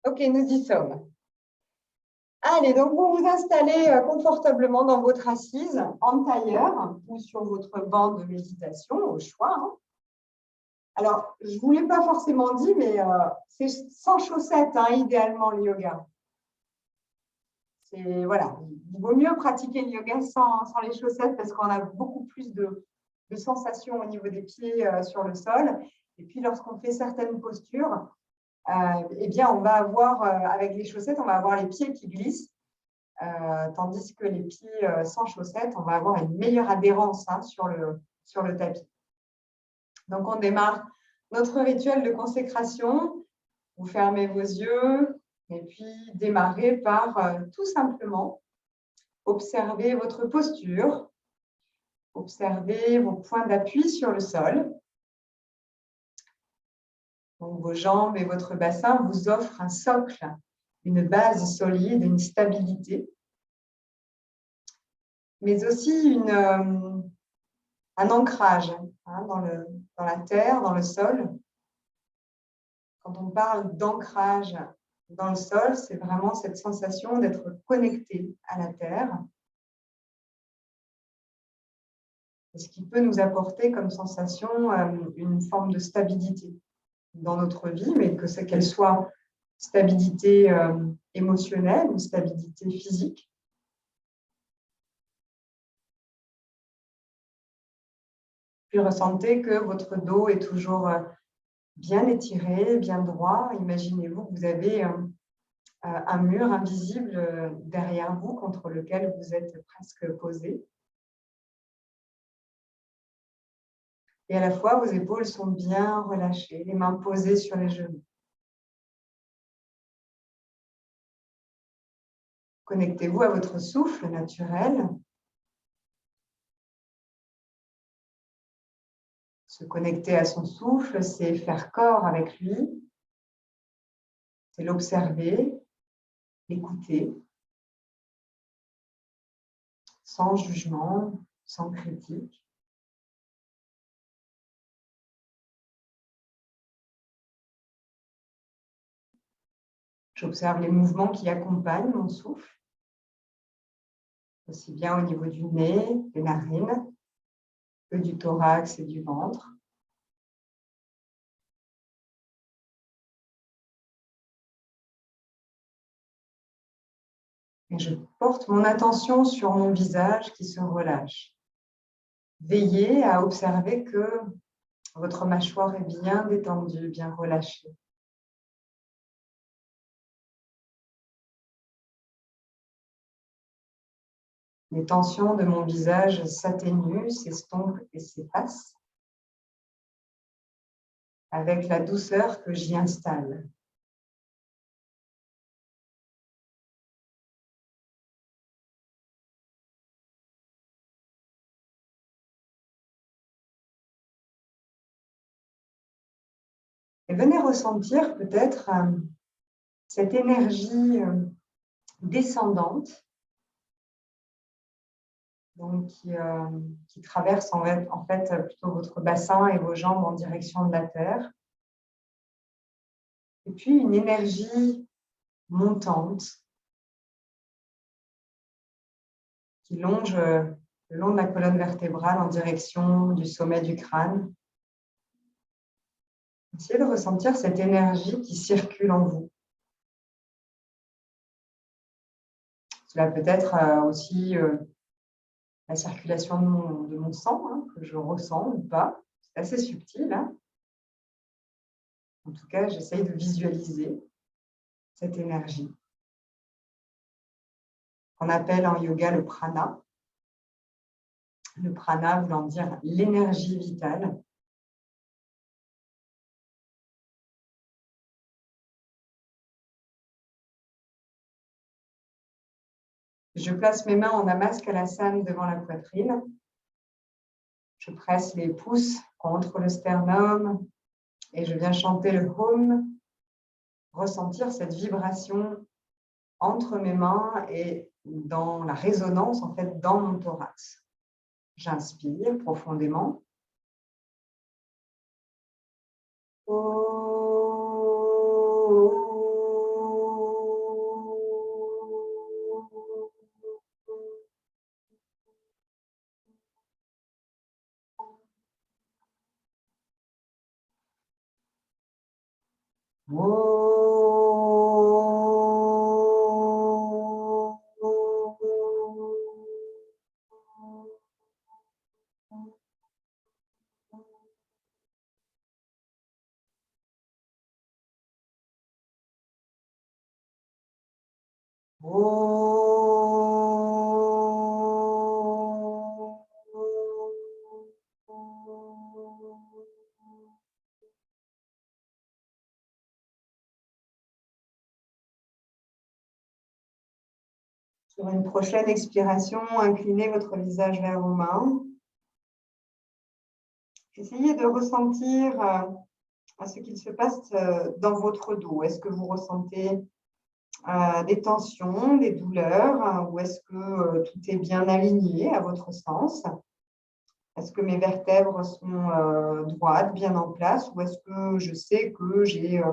Ok, nous y sommes. Allez, donc vous vous installez confortablement dans votre assise, en tailleur ou sur votre banc de méditation, au choix. Alors, je ne vous l'ai pas forcément dit, mais c'est sans chaussettes, idéalement, le yoga. Voilà, il vaut mieux pratiquer le yoga sans les chaussettes parce qu'on a beaucoup plus de sensations au niveau des pieds sur le sol. Et puis, lorsqu'on fait certaines postures, eh bien, on va avoir, avec les chaussettes, on va avoir les pieds qui glissent, tandis que les pieds sans chaussettes, on va avoir une meilleure adhérence sur le tapis. Donc, on démarre notre rituel de consécration. Vous fermez vos yeux et puis démarrez par tout simplement observer votre posture, observez vos points d'appui sur le sol. Donc, vos jambes et votre bassin vous offrent un socle, une base solide, une stabilité, mais aussi un ancrage dans la terre, dans le sol. Quand on parle d'ancrage dans le sol, c'est vraiment cette sensation d'être connecté à la terre. Et ce qui peut nous apporter comme sensation une forme de stabilité dans notre vie, mais qu'elle soit stabilité émotionnelle ou stabilité physique. Puis ressentez que votre dos est toujours bien étiré, bien droit. Imaginez-vous que vous avez un mur invisible derrière vous contre lequel vous êtes presque posé. Et à la fois, vos épaules sont bien relâchées, les mains posées sur les genoux. Connectez-vous à votre souffle naturel. Se connecter à son souffle, c'est faire corps avec lui, c'est l'observer, l'écouter, sans jugement, sans critique. J'observe les mouvements qui accompagnent mon souffle, aussi bien au niveau du nez, des narines, que du thorax et du ventre. Et je porte mon attention sur mon visage qui se relâche. Veillez à observer que votre mâchoire est bien détendue, bien relâchée. Les tensions de mon visage s'atténuent, s'estompent et s'effacent avec la douceur que j'y installe. Et venez ressentir peut-être cette énergie descendante donc qui traverse en fait plutôt votre bassin et vos jambes en direction de la terre. Et puis une énergie montante qui longe le long de la colonne vertébrale en direction du sommet du crâne. Essayez de ressentir cette énergie qui circule en vous. Cela peut être aussi la circulation de mon sang, que je ressens ou pas. C'est assez subtil. En tout cas, j'essaye de visualiser cette énergie. On appelle en yoga le prana. Le prana voulant dire l'énergie vitale. Je place mes mains en namaskalasana devant la poitrine. Je presse les pouces contre le sternum et je viens chanter le Om, ressentir cette vibration entre mes mains et dans la résonance en fait dans mon thorax. J'inspire profondément. Sur une prochaine expiration, inclinez votre visage vers vos mains. Essayez de ressentir ce qu'il se passe dans votre dos. Est-ce que vous ressentez des tensions, des douleurs, ou est-ce que tout est bien aligné à votre sens? Est-ce que mes vertèbres sont droites, bien en place, ou est-ce que je sais que j'ai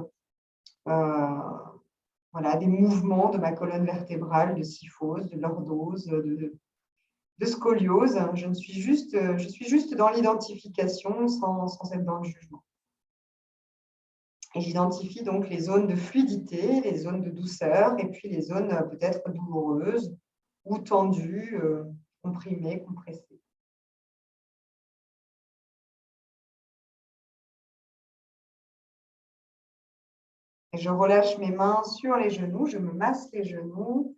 voilà, des mouvements de ma colonne vertébrale, de syphose, de lordose, de scoliose? Je suis juste dans l'identification sans être dans le jugement. Et j'identifie donc les zones de fluidité, les zones de douceur, et puis les zones peut-être douloureuses ou tendues, comprimées, compressées. Et je relâche mes mains sur les genoux, je me masse les genoux,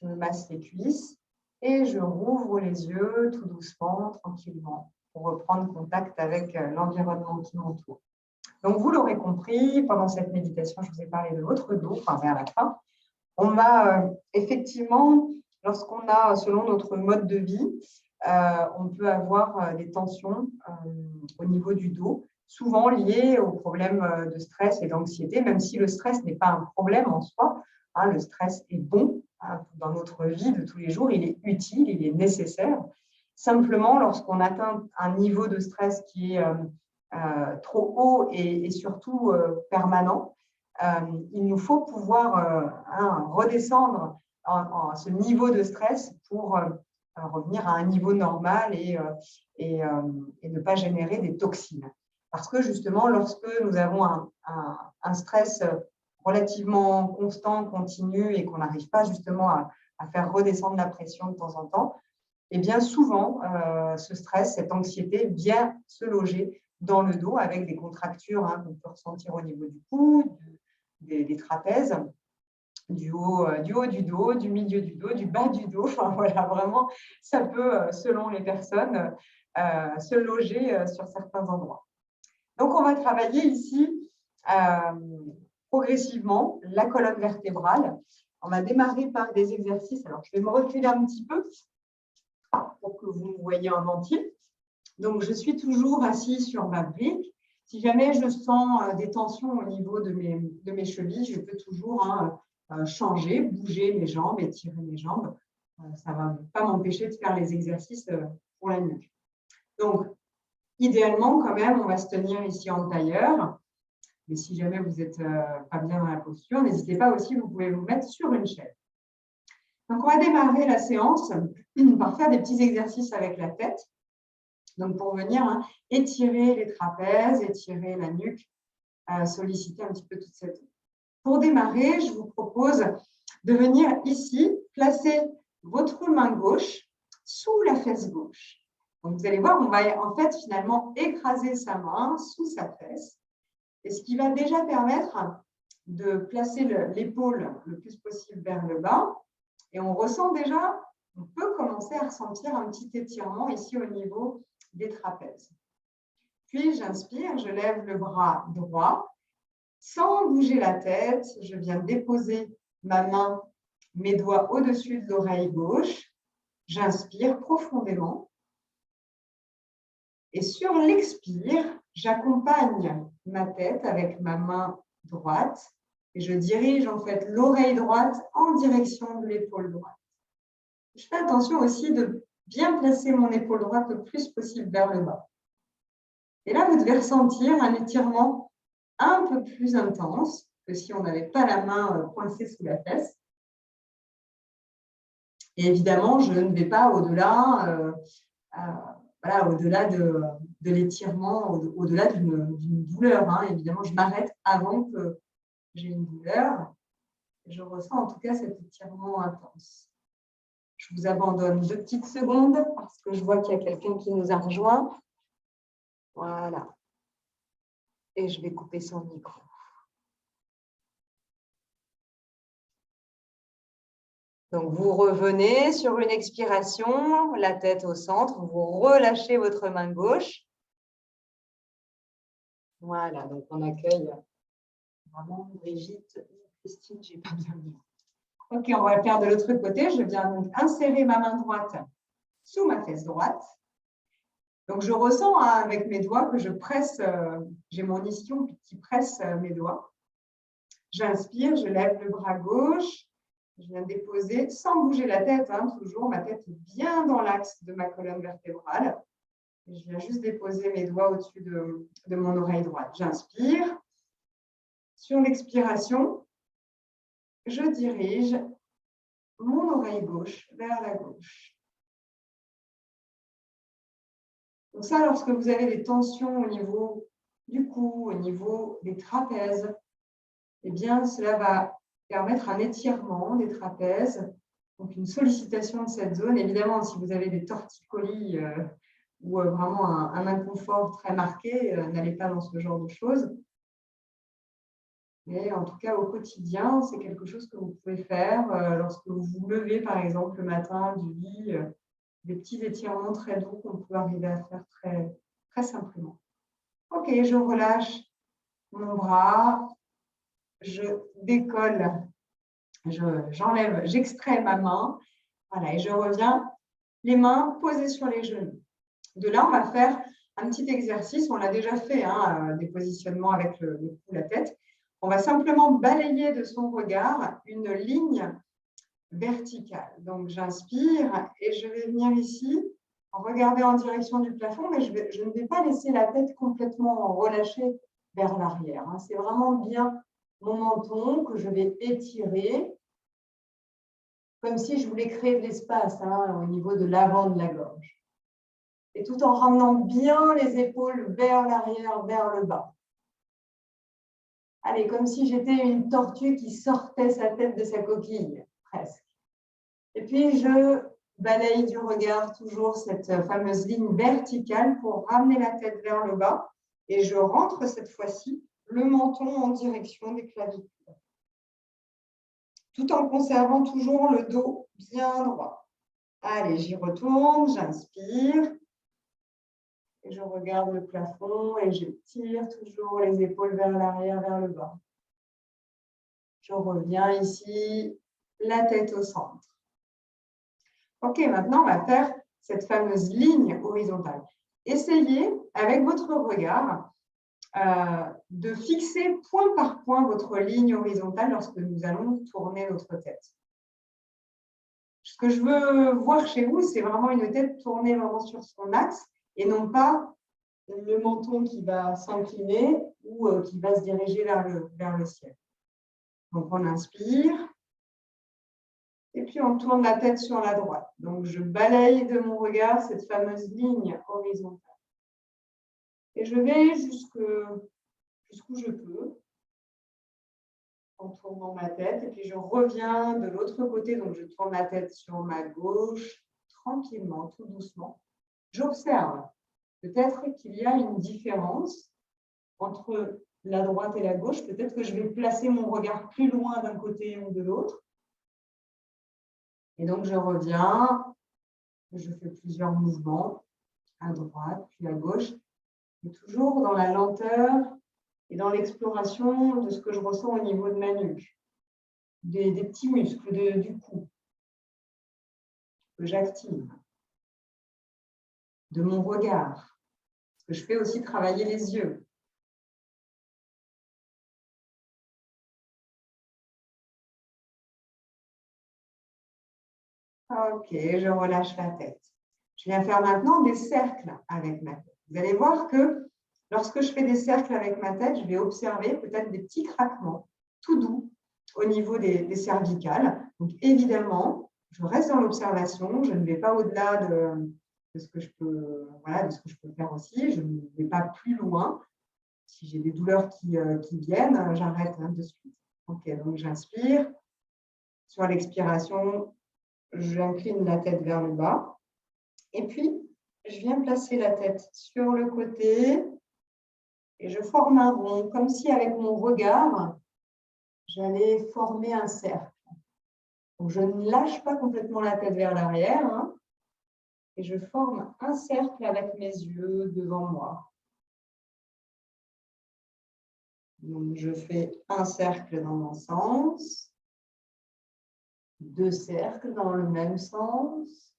je me masse les cuisses et je rouvre les yeux tout doucement, tranquillement, pour reprendre contact avec l'environnement qui m'entoure. Donc, vous l'aurez compris, pendant cette méditation, je vous ai parlé de votre dos, enfin vers la fin. On va effectivement, lorsqu'on a, selon notre mode de vie, on peut avoir des tensions au niveau du dos, souvent liées aux problèmes de stress et d'anxiété, même si le stress n'est pas un problème en soi. Hein, le stress est bon dans notre vie de tous les jours, il est utile, il est nécessaire. Simplement, lorsqu'on atteint un niveau de stress qui est trop haut et surtout permanent, il nous faut pouvoir redescendre à ce niveau de stress pour revenir à un niveau normal et ne pas générer des toxines. Parce que justement, lorsque nous avons un stress relativement constant, continu et qu'on n'arrive pas justement à faire redescendre la pression de temps en temps, et bien souvent, ce stress, cette anxiété vient se loger dans le dos avec des contractures qu'on peut ressentir au niveau du cou, des trapèzes, du haut du dos, du milieu du dos, du bas du dos. Enfin, voilà, vraiment, ça peut, selon les personnes, se loger sur certains endroits. Donc, on va travailler ici progressivement la colonne vertébrale. On va démarrer par des exercices. Alors, je vais me reculer un petit peu pour que vous me voyez en entier. Donc, je suis toujours assise sur ma brique. Si jamais je sens des tensions au niveau de mes chevilles, je peux toujours changer, bouger mes jambes, étirer mes jambes. Ça ne va pas m'empêcher de faire les exercices pour la nuque. Donc, idéalement, quand même, on va se tenir ici en tailleur. Mais si jamais vous n'êtes pas bien dans la posture, n'hésitez pas aussi, vous pouvez vous mettre sur une chaise. Donc, on va démarrer la séance par faire des petits exercices avec la tête. Donc, pour venir étirer les trapèzes, étirer la nuque, solliciter un petit peu toute cette... Pour démarrer, je vous propose de venir ici, placer votre main gauche sous la fesse gauche. Donc, vous allez voir, on va en fait finalement écraser sa main sous sa fesse. Et ce qui va déjà permettre de placer l'épaule le plus possible vers le bas. Et on ressent déjà, on peut commencer à ressentir un petit étirement ici au niveau des trapèzes. Puis, j'inspire, je lève le bras droit. Sans bouger la tête, je viens déposer ma main, mes doigts au-dessus de l'oreille gauche. J'inspire profondément. Et sur l'expire, j'accompagne ma tête avec ma main droite et je dirige en fait l'oreille droite en direction de l'épaule droite. Je fais attention aussi de bien placer mon épaule droite le plus possible vers le bas. Et là, vous devez ressentir un étirement un peu plus intense que si on n'avait pas la main coincée sous la fesse. Et évidemment, je ne vais pas au-delà au-delà de l'étirement, au-delà d'une douleur. Évidemment, je m'arrête avant que j'ai une douleur. Je ressens en tout cas cet étirement intense. Je vous abandonne 2 petites secondes parce que je vois qu'il y a quelqu'un qui nous a rejoint. Voilà. Et je vais couper son micro. Donc, vous revenez sur une expiration, la tête au centre, vous relâchez votre main gauche. Voilà, donc on accueille vraiment Brigitte, Christine, je n'ai pas bien vu. Ok, on va le faire de l'autre côté. Je viens donc insérer ma main droite sous ma fesse droite. Donc, je ressens avec mes doigts que je presse, j'ai mon ischion qui presse mes doigts. J'inspire, je lève le bras gauche. Je viens déposer, sans bouger la tête, toujours, ma tête est bien dans l'axe de ma colonne vertébrale. Je viens juste déposer mes doigts au-dessus de mon oreille droite. J'inspire. Sur l'expiration, je dirige mon oreille gauche vers la gauche. Donc ça, lorsque vous avez des tensions au niveau du cou, au niveau des trapèzes, eh bien, cela va permettre un étirement des trapèzes, donc une sollicitation de cette zone. Évidemment, si vous avez des torticolis ou vraiment un inconfort très marqué, n'allez pas dans ce genre de choses. Mais en tout cas, au quotidien, c'est quelque chose que vous pouvez faire lorsque vous vous levez, par exemple, le matin du lit, des petits étirements très doux qu'on peut arriver à faire très, très simplement. Ok, je relâche mon bras, je décolle, j'enlève, j'extrais ma main, voilà, et je reviens, les mains posées sur les genoux. De là, on va faire un petit exercice, on l'a déjà fait, des positionnements avec le cou, la tête. On va simplement balayer de son regard une ligne verticale. Donc, j'inspire et je vais venir ici, regarder en direction du plafond, mais je ne vais pas laisser la tête complètement relâchée vers l'arrière. C'est vraiment bien mon menton que je vais étirer, comme si je voulais créer de l'espace au niveau de l'avant de la gorge. Et tout en ramenant bien les épaules vers l'arrière, vers le bas. Allez, comme si j'étais une tortue qui sortait sa tête de sa coquille, presque. Et puis, je balaye du regard toujours cette fameuse ligne verticale pour ramener la tête vers le bas. Et je rentre cette fois-ci le menton en direction des clavicules. Tout en conservant toujours le dos bien droit. Allez, j'y retourne, j'inspire. Et je regarde le plafond et je tire toujours les épaules vers l'arrière, vers le bas. Je reviens ici, la tête au centre. Ok, maintenant, on va faire cette fameuse ligne horizontale. Essayez, avec votre regard, de fixer point par point votre ligne horizontale lorsque nous allons tourner notre tête. Ce que je veux voir chez vous, c'est vraiment une tête tournée vraiment sur son axe et non pas le menton qui va s'incliner ou qui va se diriger vers le ciel. Donc, on inspire. Et puis, on tourne la tête sur la droite. Donc, je balaye de mon regard cette fameuse ligne horizontale. Et je vais jusqu'où je peux en tournant ma tête. Et puis, je reviens de l'autre côté. Donc, je tourne la tête sur ma gauche, tranquillement, tout doucement. J'observe. Peut-être qu'il y a une différence entre la droite et la gauche. Peut-être que je vais placer mon regard plus loin d'un côté ou de l'autre. Et donc, je reviens, je fais plusieurs mouvements, à droite, puis à gauche, et toujours dans la lenteur et dans l'exploration de ce que je ressens au niveau de ma nuque, des petits muscles du cou que j'active, de mon regard, parce que je fais aussi travailler les yeux. Ok, je relâche la tête. Je viens faire maintenant des cercles avec ma tête. Vous allez voir que lorsque je fais des cercles avec ma tête, je vais observer peut-être des petits craquements tout doux au niveau des cervicales. Donc, évidemment, je reste dans l'observation. Je ne vais pas au-delà de ce que je peux, de ce que je peux faire aussi. Je ne vais pas plus loin. Si j'ai des douleurs qui viennent, j'arrête de suite. Ok, donc j'inspire. Sur l'expiration, j'incline la tête vers le bas. Et puis, je viens placer la tête sur le côté et je forme un rond, comme si avec mon regard, j'allais former un cercle. Donc, je ne lâche pas complètement la tête vers l'arrière, hein, et je forme un cercle avec mes yeux devant moi. Donc, je fais un cercle dans mon sens, 2 cercles dans le même sens.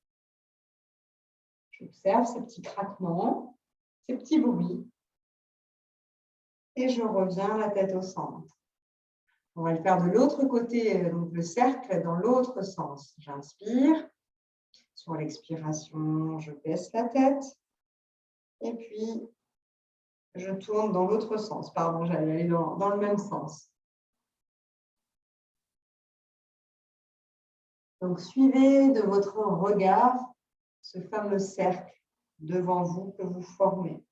J'observe ces petits craquements, ces petits bruits. Et je reviens la tête au centre. On va le faire de l'autre côté, donc le cercle dans l'autre sens. J'inspire. Sur l'expiration, je baisse la tête. Et puis, je tourne dans l'autre sens. Pardon, j'allais aller dans le même sens. Donc, suivez de votre regard ce fameux cercle devant vous que vous formez.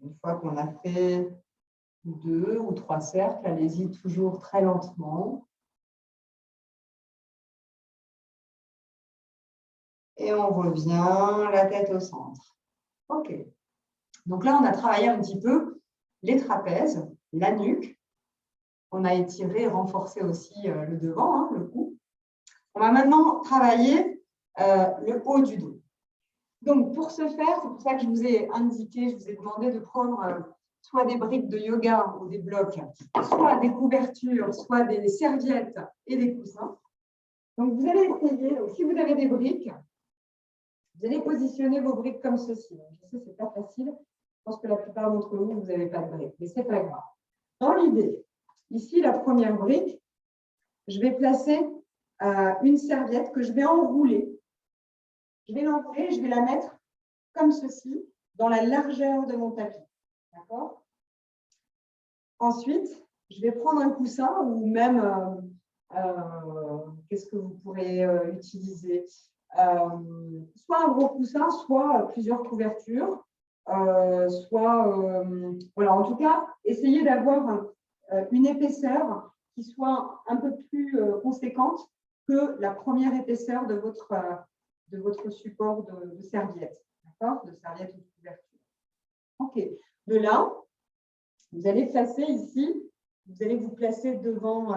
Une fois qu'on a fait 2 ou 3 cercles, allez-y toujours très lentement. Et on revient la tête au centre. OK. Donc là, on a travaillé un petit peu les trapèzes, la nuque. On a étiré et renforcé aussi le devant, hein, le cou. On va maintenant travailler le haut du dos. Donc, pour ce faire, c'est pour ça que je vous ai indiqué, je vous ai demandé de prendre soit des briques de yoga ou des blocs, soit des couvertures, soit des serviettes et des coussins. Donc, vous allez essayer, si vous avez des briques, vous allez positionner vos briques comme ceci. Je sais, ce n'est pas facile. Je pense que la plupart d'entre vous, vous n'avez pas de briques, mais ce n'est pas grave. Dans l'idée, ici, la première brique, je vais placer une serviette que je vais enrouler. Je vais l'enrouler, je vais la mettre comme ceci, dans la largeur de mon tapis. D'accord? Ensuite, je vais prendre un coussin ou même, qu'est-ce que vous pourrez utiliser? Soit un gros coussin, soit plusieurs couvertures, voilà, en tout cas, essayez d'avoir une épaisseur qui soit un peu plus conséquente que la première épaisseur de votre support de serviette, d'accord? De serviette ou de couverture. OK. De là, vous allez placer ici, vous allez vous placer devant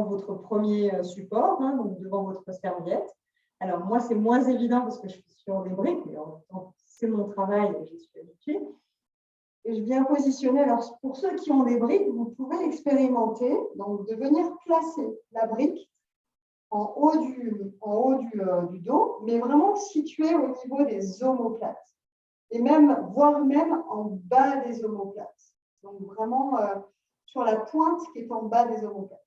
votre premier support, hein, donc devant votre serviette. Alors, moi, c'est moins évident parce que je suis sur des briques, mais en même temps, c'est mon travail et je suis habituée. Et je viens positionner. Alors, pour ceux qui ont des briques, vous pouvez expérimenter, donc de venir placer la brique en haut du dos, mais vraiment située au niveau des omoplates. Et même, voire même en bas des omoplates. Donc, vraiment sur la pointe qui est en bas des omoplates.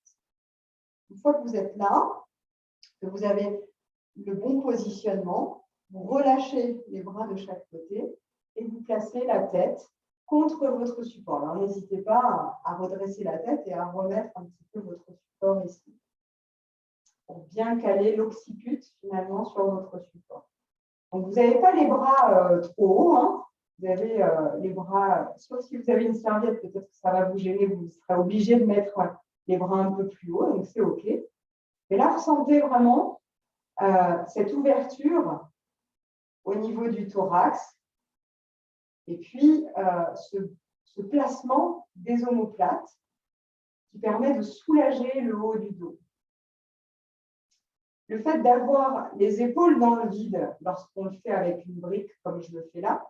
Une fois que vous êtes là, que vous avez le bon positionnement, vous relâchez les bras de chaque côté et vous placez la tête contre votre support. Alors, n'hésitez pas à redresser la tête et à remettre un petit peu votre support ici, pour bien caler l'occiput finalement sur votre support. Donc, vous n'avez pas les bras trop hauts, hein. Vous avez les bras, sauf si vous avez une serviette, peut-être que ça va vous gêner, vous serez obligé de mettre les bras un peu plus haut, donc c'est OK. Mais là, ressentez vraiment cette ouverture au niveau du thorax et puis ce placement des omoplates qui permet de soulager le haut du dos. Le fait d'avoir les épaules dans le vide lorsqu'on le fait avec une brique comme je le fais là,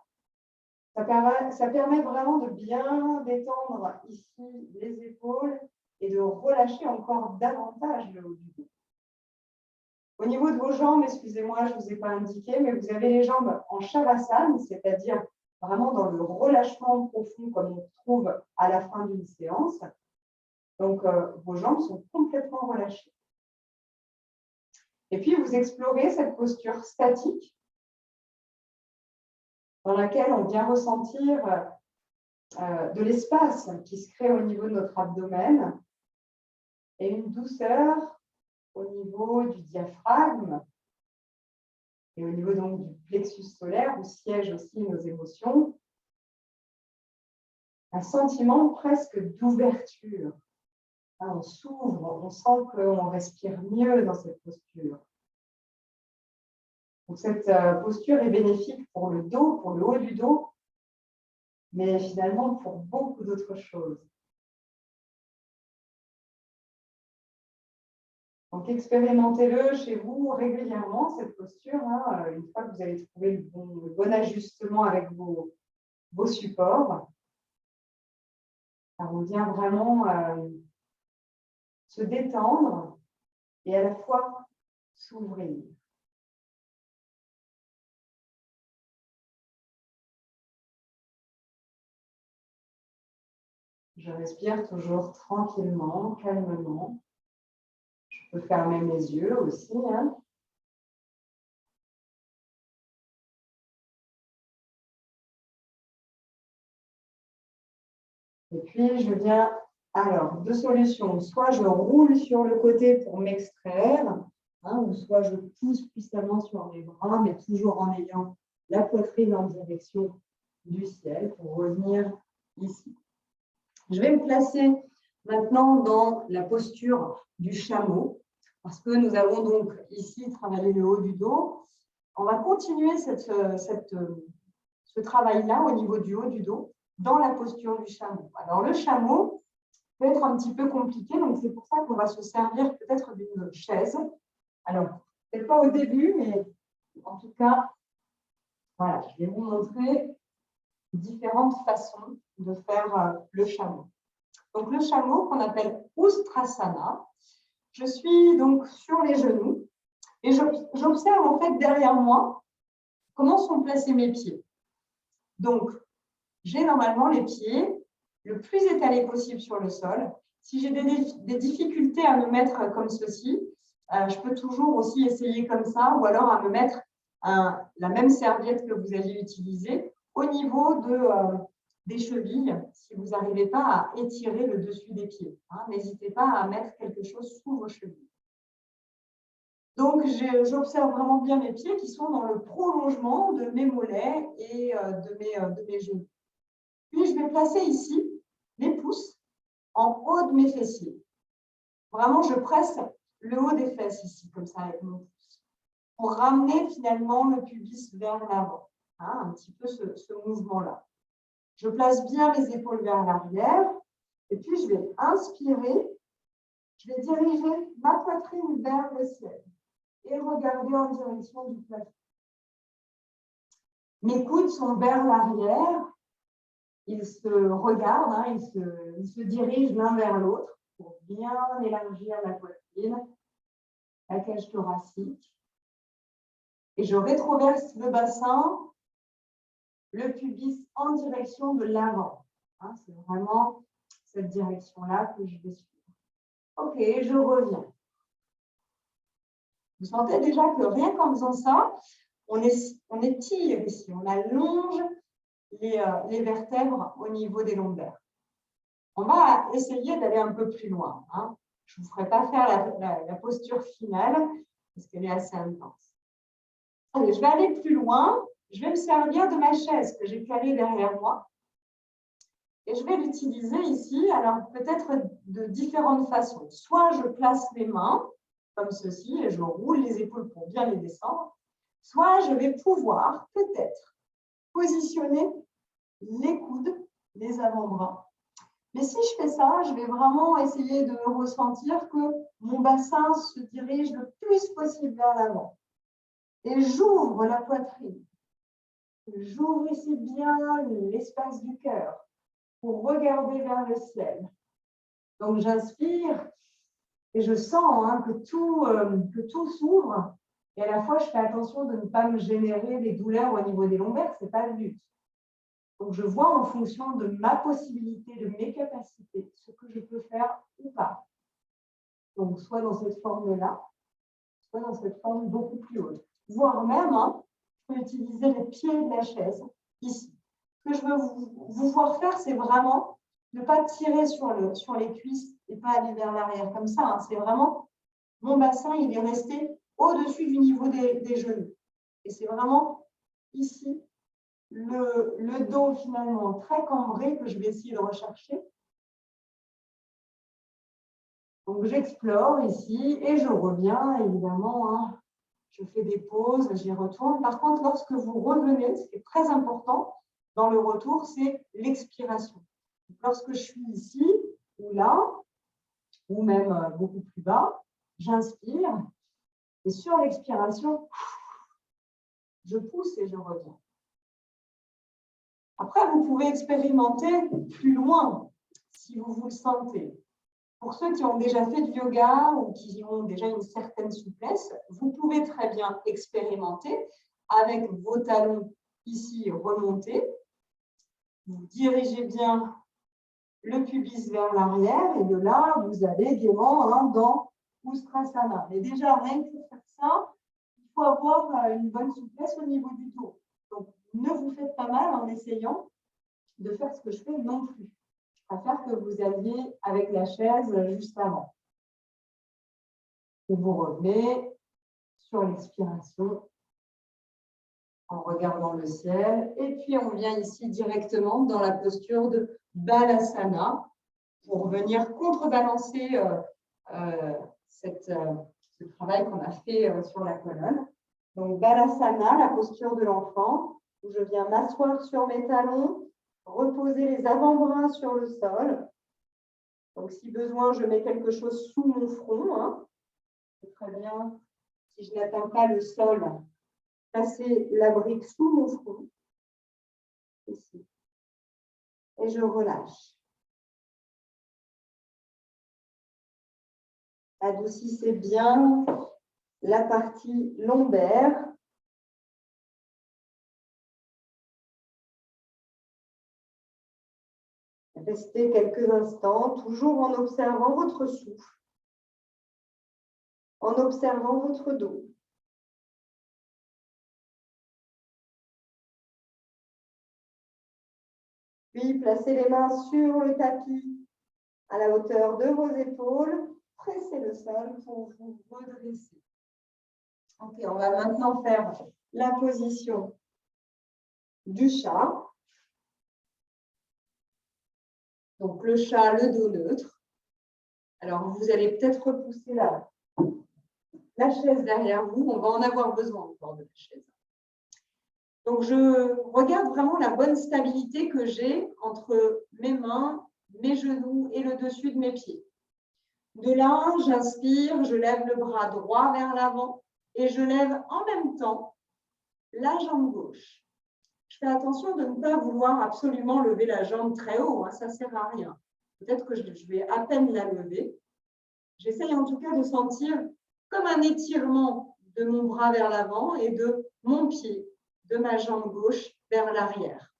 ça permet vraiment de bien détendre ici les épaules et de relâcher encore davantage le haut du dos. Au niveau de vos jambes, excusez-moi, je ne vous ai pas indiqué, mais vous avez les jambes en Shavasana, c'est-à-dire vraiment dans le relâchement profond comme on trouve à la fin d'une séance. Donc, vos jambes sont complètement relâchées. Et puis, vous explorez cette posture statique dans laquelle on vient ressentir de l'espace qui se crée au niveau de notre abdomen et une douceur au niveau du diaphragme et au niveau donc du plexus solaire où siègent aussi nos émotions. Un sentiment presque d'ouverture. On s'ouvre, on sent qu'on respire mieux dans cette posture. Donc, cette posture est bénéfique pour le dos, pour le haut du dos, mais finalement pour beaucoup d'autres choses. Donc, expérimentez-le chez vous régulièrement, cette posture, une fois que vous avez trouvé le bon ajustement avec vos supports. Ça vient vraiment se détendre et à la fois s'ouvrir. Je respire toujours tranquillement, calmement. Je peux fermer mes yeux aussi. Et puis, je viens, alors, deux solutions. Soit je roule sur le côté pour m'extraire, ou soit je pousse puissamment sur mes bras, mais toujours en ayant la poitrine en direction du ciel pour revenir ici. Je vais me placer maintenant dans la posture du chameau, parce que nous avons donc ici travaillé le haut du dos. On va continuer ce travail-là au niveau du haut du dos dans la posture du chameau. Alors, le chameau peut être un petit peu compliqué, donc c'est pour ça qu'on va se servir peut-être d'une chaise. Alors, peut-être pas au début, mais en tout cas, voilà, je vais vous montrer différentes façons de faire le chameau. Donc, le chameau qu'on appelle Ustrasana, je suis donc sur les genoux et j'observe en fait derrière moi comment sont placés mes pieds. Donc, j'ai normalement les pieds le plus étalés possible sur le sol. Si j'ai des difficultés à me mettre comme ceci, je peux toujours aussi essayer comme ça ou alors à me mettre la même serviette que vous allez utiliser au niveau des chevilles si vous n'arrivez pas à étirer le dessus des pieds. N'hésitez pas à mettre quelque chose sous vos chevilles. Donc, j'observe vraiment bien mes pieds qui sont dans le prolongement de mes mollets et de mes genoux. Puis, je vais placer ici les pouces en haut de mes fessiers. Vraiment, je presse le haut des fesses ici, comme ça, avec mon pouce, pour ramener finalement le pubis vers l'avant. Un petit peu ce mouvement-là. Je place bien mes épaules vers l'arrière et puis je vais inspirer. Je vais diriger ma poitrine vers le ciel et regarder en direction du plafond. Mes coudes sont vers l'arrière. Ils se regardent, ils se dirigent l'un vers l'autre pour bien élargir la poitrine, la cage thoracique. Et je rétroverse le bassin, le pubis en direction de l'avant. C'est vraiment cette direction-là que je vais suivre. Ok, je reviens. Vous sentez déjà que rien qu'en faisant ça, on étire ici, on allonge les vertèbres au niveau des lombaires. On va essayer d'aller un peu plus loin. Je ne vous ferai pas faire la posture finale parce qu'elle est assez intense. Allez, je vais aller plus loin. Je vais me servir de ma chaise que j'ai calée derrière moi. Et je vais l'utiliser ici, alors peut-être de différentes façons. Soit je place les mains comme ceci et je roule les épaules pour bien les descendre. Soit je vais pouvoir peut-être positionner les coudes, les avant-bras. Mais si je fais ça, je vais vraiment essayer de ressentir que mon bassin se dirige le plus possible vers l'avant. Et j'ouvre la poitrine. J'ouvre ici bien l'espace du cœur pour regarder vers le ciel. Donc, j'inspire et je sens que tout s'ouvre. Et à la fois, je fais attention de ne pas me générer des douleurs au niveau des lombaires. Ce n'est pas le but. Donc, je vois en fonction de ma possibilité, de mes capacités, ce que je peux faire ou pas. Donc, soit dans cette forme-là, soit dans cette forme beaucoup plus haute. Voire même, je peux utiliser les pieds de la chaise, ici. Ce que je veux vous voir faire, c'est vraiment ne pas tirer sur les cuisses et pas aller vers l'arrière comme ça. C'est vraiment mon bassin, il est resté au-dessus du niveau des genoux. Et c'est vraiment ici, le dos finalement très cambré que je vais essayer de rechercher. Donc, j'explore ici et je reviens, évidemment. Hein, je fais des pauses, j'y retourne. Par contre, lorsque vous revenez, ce qui est très important dans le retour, c'est l'expiration. Lorsque je suis ici ou là, ou même beaucoup plus bas, j'inspire et sur l'expiration, je pousse et je reviens. Après, vous pouvez expérimenter plus loin si vous le sentez. Pour ceux qui ont déjà fait du yoga ou qui ont déjà une certaine souplesse, vous pouvez très bien expérimenter avec vos talons ici remontés. Vous dirigez bien le pubis vers l'arrière et de là, vous allez gaiement dans Ustrasana. Mais déjà, rien que pour faire ça, il faut avoir une bonne souplesse au niveau du dos. Donc, ne vous faites pas mal en essayant de faire ce que je fais non plus. Je préfère que vous alliez avec la chaise juste avant. Et vous revenez sur l'expiration en regardant le ciel. Et puis, on vient ici directement dans la posture de Balasana pour venir contrebalancer ce travail qu'on a fait sur la colonne. Donc, Balasana, la posture de l'enfant, où je viens m'asseoir sur mes talons, reposer les avant-bras sur le sol. Donc, si besoin, je mets quelque chose sous mon front. Hein. C'est très bien. Si je n'atteins pas le sol, passer la brique sous mon front. Ici. Et je relâche. Adoucissez bien la partie lombaire. Restez quelques instants, toujours en observant votre souffle, en observant votre dos. Puis, placez les mains sur le tapis à la hauteur de vos épaules. Pressez le sol pour vous redresser. Ok, on va maintenant faire la position du chat. Donc, le chat, le dos neutre. Alors, vous allez peut-être repousser la chaise derrière vous. On va en avoir besoin encore de la chaise. Donc, je regarde vraiment la bonne stabilité que j'ai entre mes mains, mes genoux et le dessus de mes pieds. De là, j'inspire, je lève le bras droit vers l'avant et je lève en même temps la jambe gauche. Je fais attention de ne pas vouloir absolument lever la jambe très haut, hein, ça ne sert à rien. Peut-être que je vais à peine la lever. J'essaye en tout cas de sentir comme un étirement de mon bras vers l'avant et de mon pied, de ma jambe gauche vers l'arrière.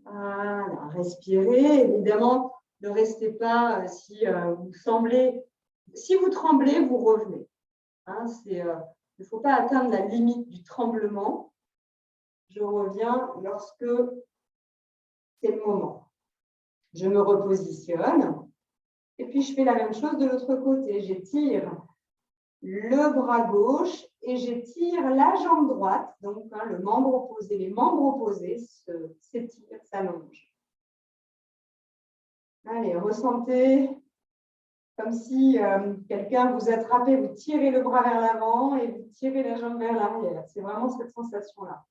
Voilà, respirez. Évidemment, ne restez pas si vous semblez, si vous tremblez, vous revenez. Hein, il ne faut pas atteindre la limite du tremblement. Je reviens lorsque c'est le moment. Je me repositionne et puis je fais la même chose de l'autre côté. J'étire le bras gauche et j'étire la jambe droite. Donc, hein, le membre opposé, les membres opposés s'étirent, s'allongent. Allez, ressentez comme si quelqu'un vous attrapait, vous tirez le bras vers l'avant et vous tirez la jambe vers l'arrière. C'est vraiment cette sensation-là.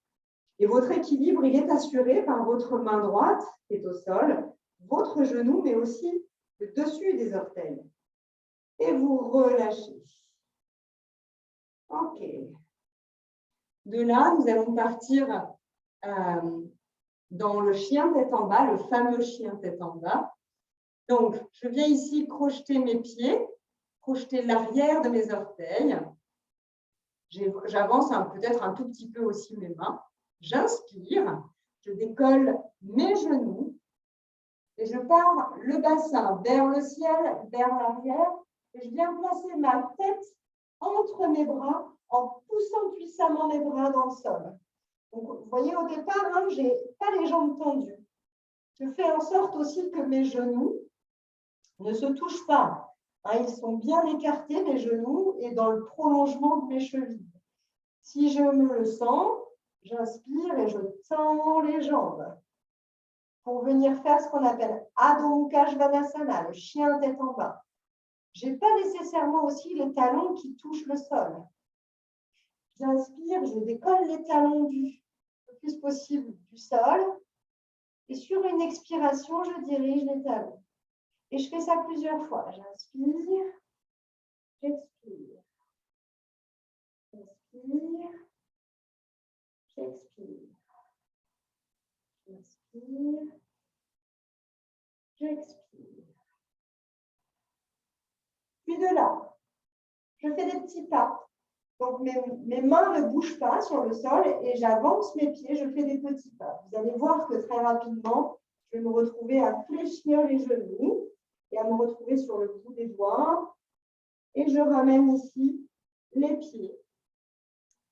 Et votre équilibre, il est assuré par votre main droite qui est au sol, votre genou, mais aussi le dessus des orteils. Et vous relâchez. OK. De là, nous allons partir dans le chien tête en bas, le fameux chien tête en bas. Donc, je viens ici crocheter mes pieds, crocheter l'arrière de mes orteils. J'avance peut-être un tout petit peu aussi mes mains. J'inspire, je décolle mes genoux et je pars le bassin vers le ciel, vers l'arrière. Et je viens placer ma tête entre mes bras en poussant puissamment mes bras dans le sol. Donc, vous voyez, au départ, hein, je n'ai pas les jambes tendues. Je fais en sorte aussi que mes genoux ne se touchent pas. Hein, ils sont bien écartés, mes genoux, et dans le prolongement de mes chevilles. Si je me le sens, j'inspire et je tends les jambes pour venir faire ce qu'on appelle Adho Mukha Svanasana, le chien tête en bas. Je n'ai pas nécessairement aussi les talons qui touchent le sol. J'inspire, je décolle les talons le plus possible du sol. Et sur une expiration, je dirige les talons. Et je fais ça plusieurs fois. J'inspire, j'expire. J'inspire, j'expire. J'inspire, j'expire. Puis de là, je fais des petits pas. Donc, mes mains ne bougent pas sur le sol et j'avance mes pieds, je fais des petits pas. Vous allez voir que très rapidement, je vais me retrouver à fléchir les genoux et à me retrouver sur le bout des doigts. Et je ramène ici les pieds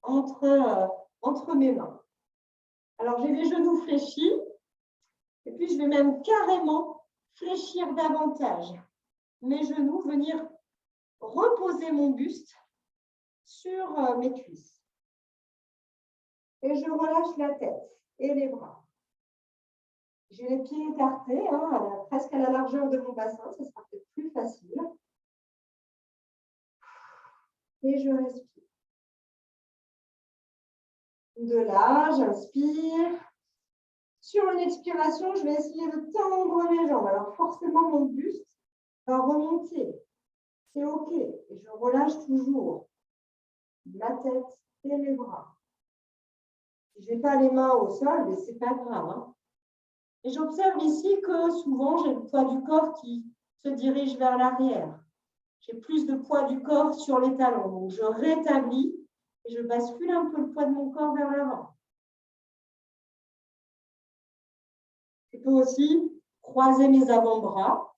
entre mes mains. Alors, j'ai les genoux fléchis et puis je vais même carrément fléchir davantage mes genoux, venir reposer mon buste sur mes cuisses. Et je relâche la tête et les bras. J'ai les pieds écartés, hein, presque à la largeur de mon bassin, ça sera peut-être plus facile. Et je respire. De là, j'inspire. Sur une expiration, je vais essayer de tendre mes jambes. Alors forcément, mon buste va remonter. C'est OK. Et je relâche toujours la tête et les bras. Je n'ai pas les mains au sol, mais ce n'est pas grave. Hein. Et j'observe ici que souvent, j'ai le poids du corps qui se dirige vers l'arrière. J'ai plus de poids du corps sur les talons. Donc, je rétablis et je bascule un peu le poids de mon corps vers l'avant. Je peux aussi croiser mes avant-bras,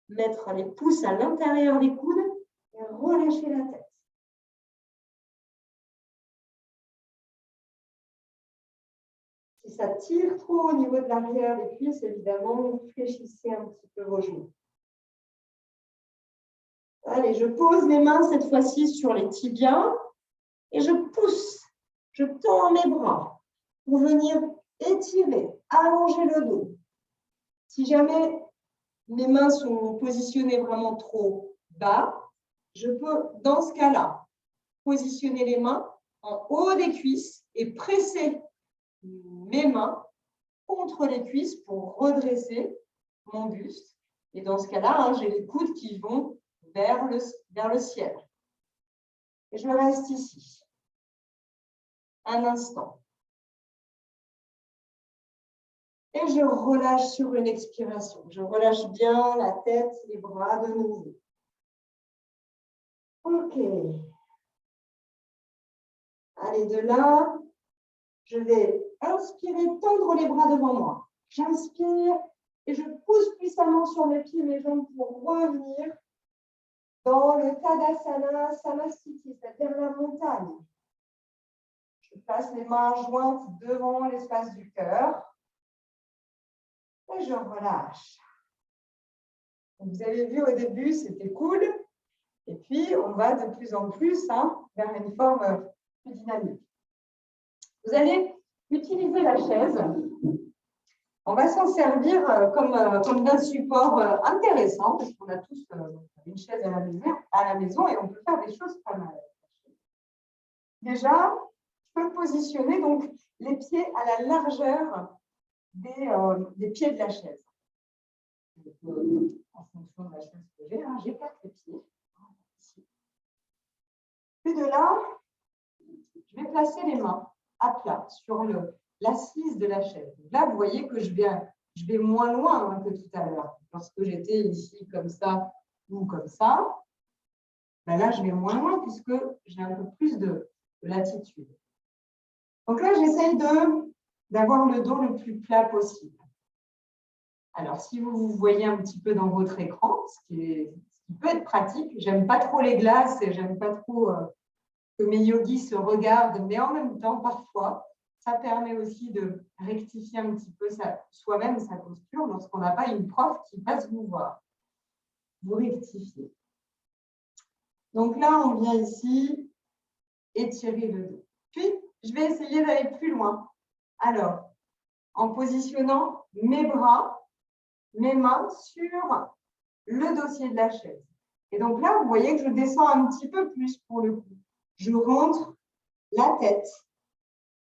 mettre les pouces à l'intérieur des coudes et relâcher la tête. Si ça tire trop au niveau de l'arrière des cuisses, évidemment, fléchissez un petit peu vos genoux. Allez, je pose les mains cette fois-ci sur les tibias et je pousse, je tends mes bras pour venir étirer, allonger le dos. Si jamais mes mains sont positionnées vraiment trop bas, je peux, dans ce cas-là, positionner les mains en haut des cuisses et presser mes mains contre les cuisses pour redresser mon buste. Et dans ce cas-là, j'ai les coudes qui vont vers le ciel. Et je reste ici. Un instant. Et je relâche sur une expiration. Je relâche bien la tête, les bras de nouveau. OK. Allez, de là, je vais inspirer, tendre les bras devant moi. J'inspire et je pousse puissamment sur mes pieds et mes jambes pour revenir dans le Tadasana Samastiti, c'est-à-dire la montagne. Je place les mains jointes devant l'espace du cœur et je relâche. Vous avez vu au début, c'était cool. Et puis, on va de plus en plus vers une forme plus dynamique. Vous allez utiliser la chaise. On va s'en servir comme d'un support intéressant, parce qu'on a tous une chaise à la maison et on peut faire des choses pas mal. Déjà, je peux positionner donc, les pieds à la largeur des pieds de la chaise. En fonction de la chaise que j'ai, j'écarte les pieds. Puis de là, je vais placer les mains à plat sur l'assise de la chaise. Là, vous voyez que je vais moins loin que tout à l'heure. Lorsque j'étais ici comme ça ou comme ça, ben là, je vais moins loin puisque j'ai un peu plus de latitude. Donc là, j'essaye d'avoir le dos le plus plat possible. Alors, si vous vous voyez un petit peu dans votre écran, ce qui peut être pratique, j'aime pas trop les glaces et j'aime pas trop que mes yogis se regardent, mais en même temps, parfois, ça permet aussi de rectifier un petit peu soi-même sa posture lorsqu'on n'a pas une prof qui passe vous voir. Vous rectifiez. Donc là, on vient ici étirer le dos. Puis, je vais essayer d'aller plus loin. Alors, en positionnant mes bras, mes mains sur le dossier de la chaise. Et donc là, vous voyez que je descends un petit peu plus pour le coup. Je rentre la tête.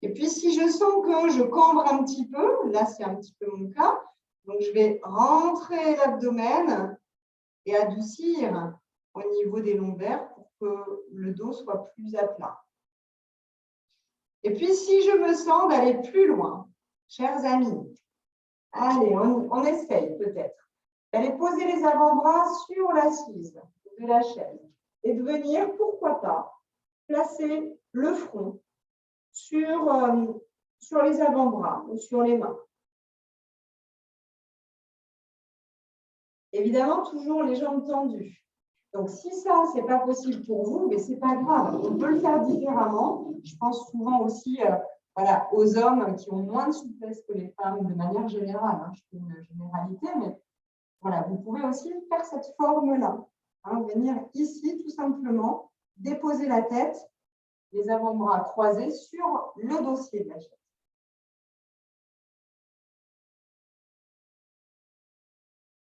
Et puis, si je sens que je cambre un petit peu, là, c'est un petit peu mon cas, donc je vais rentrer l'abdomen et adoucir au niveau des lombaires pour que le dos soit plus à plat. Et puis, si je me sens d'aller plus loin, chers amis, allez, on essaye peut-être d'aller poser les avant-bras sur l'assise de la chaise et de venir, pourquoi pas, placer le front sur les avant-bras ou sur les mains. Évidemment, toujours les jambes tendues. Donc, si ça, ce n'est pas possible pour vous, mais ce n'est pas grave. On peut le faire différemment. Je pense souvent aussi voilà, aux hommes qui ont moins de souplesse que les femmes de manière générale. Hein. Je fais une généralité, mais voilà, vous pouvez aussi faire cette forme-là. Hein, venir ici, tout simplement, déposer la tête, les avant-bras croisés sur le dossier de la chaise.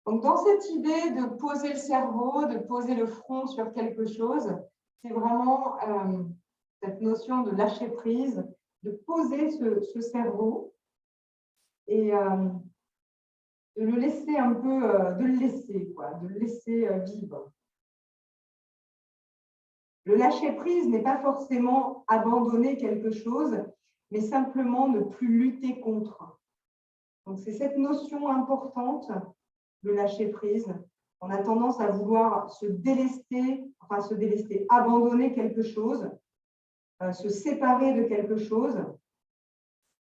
Donc, dans cette idée de poser le cerveau, de poser le front sur quelque chose, c'est vraiment cette notion de lâcher prise, de poser ce cerveau et de le laisser un peu, de le laisser vivre. Le lâcher prise n'est pas forcément abandonner quelque chose, mais simplement ne plus lutter contre. Donc, c'est cette notion importante de lâcher prise. On a tendance à vouloir se délester, abandonner quelque chose, se séparer de quelque chose,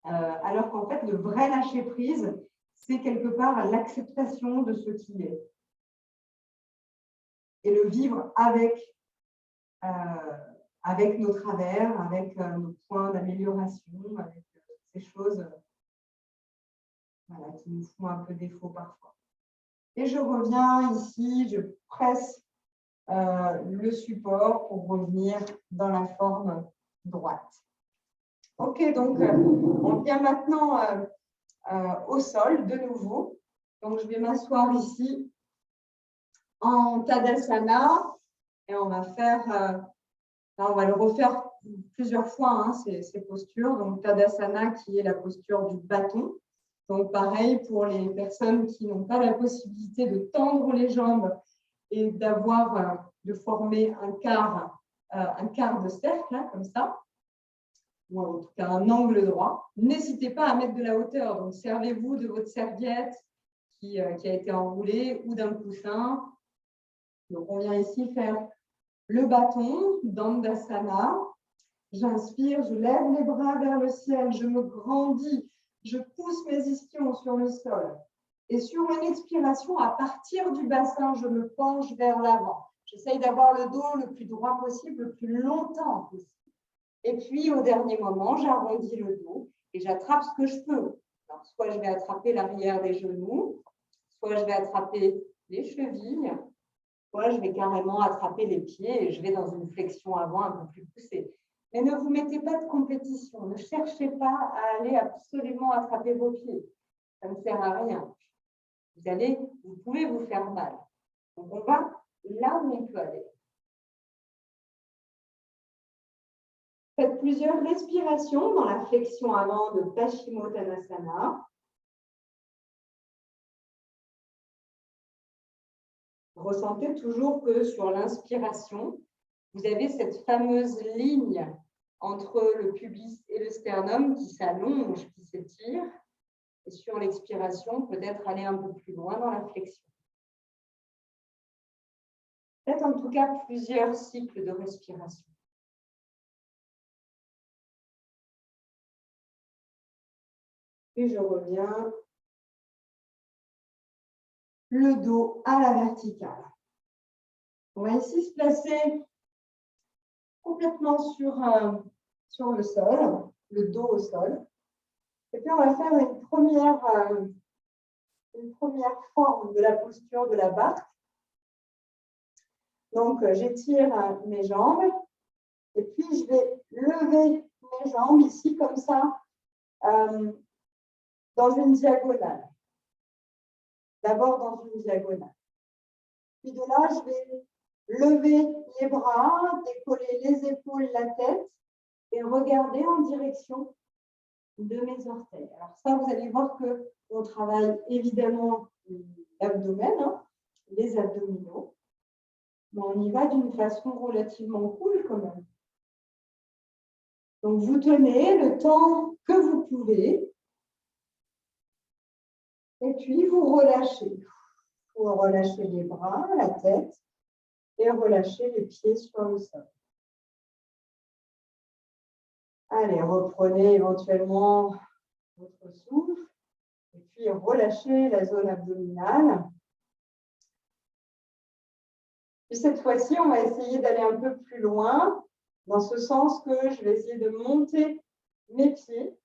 alors qu'en fait, le vrai lâcher prise, c'est quelque part l'acceptation de ce qui est et le vivre avec nos travers, avec nos points d'amélioration, avec ces choses voilà, qui nous font un peu défaut parfois. Et je reviens ici, je presse le support pour revenir dans la forme droite. Ok, donc on vient maintenant au sol de nouveau. Donc je vais m'asseoir ici en Tadasana et on va faire, là, on va le refaire plusieurs fois, hein, ces postures. Donc Tadasana qui est la posture du bâton. Donc pareil pour les personnes qui n'ont pas la possibilité de tendre les jambes et de former un quart de cercle, hein, comme ça, ou en tout cas un angle droit. N'hésitez pas à mettre de la hauteur. Donc servez-vous de votre serviette qui a été enroulée ou d'un coussin. Donc on vient ici faire le bâton, Dandasana. J'inspire, je lève les bras vers le ciel, je me grandis, je pousse mes ischions sur le sol. Et sur une expiration, à partir du bassin, je me penche vers l'avant. J'essaye d'avoir le dos le plus droit possible, le plus longtemps possible. Et puis, au dernier moment, j'arrondis le dos et j'attrape ce que je peux. Alors, soit je vais attraper l'arrière des genoux, soit je vais attraper les chevilles, soit je vais carrément attraper les pieds et je vais dans une flexion avant un peu plus poussée. Mais ne vous mettez pas de compétition. Ne cherchez pas à aller absolument attraper vos pieds. Ça ne sert à rien. Vous pouvez vous faire mal. Donc, on va là où on peut aller. Faites plusieurs respirations dans la flexion avant de Paschimottanasana. Ressentez toujours que sur l'inspiration, vous avez cette fameuse ligne entre le pubis et le sternum qui s'allonge, qui s'étire. Et sur l'expiration, peut-être aller un peu plus loin dans la flexion. Faites en tout cas plusieurs cycles de respiration. Et je reviens. Le dos à la verticale. On va ici se placer complètement sur le sol, le dos au sol. Et puis, on va faire une première forme de la posture de la barque. Donc, j'étire mes jambes et puis je vais lever mes jambes ici comme ça dans une diagonale. D'abord dans une diagonale. Puis de là, je vais lever les bras, décoller les épaules, la tête et regarder en direction de mes orteils. Alors ça, vous allez voir qu'on travaille évidemment l'abdomen, hein, les abdominaux, mais on y va d'une façon relativement cool quand même. Donc, vous tenez le temps que vous pouvez et puis vous relâchez. Vous relâchez les bras, la tête et relâchez les pieds sur le sol. Allez, reprenez éventuellement votre souffle et puis relâchez la zone abdominale. Puis cette fois-ci, on va essayer d'aller un peu plus loin, dans ce sens que je vais essayer de monter mes pieds,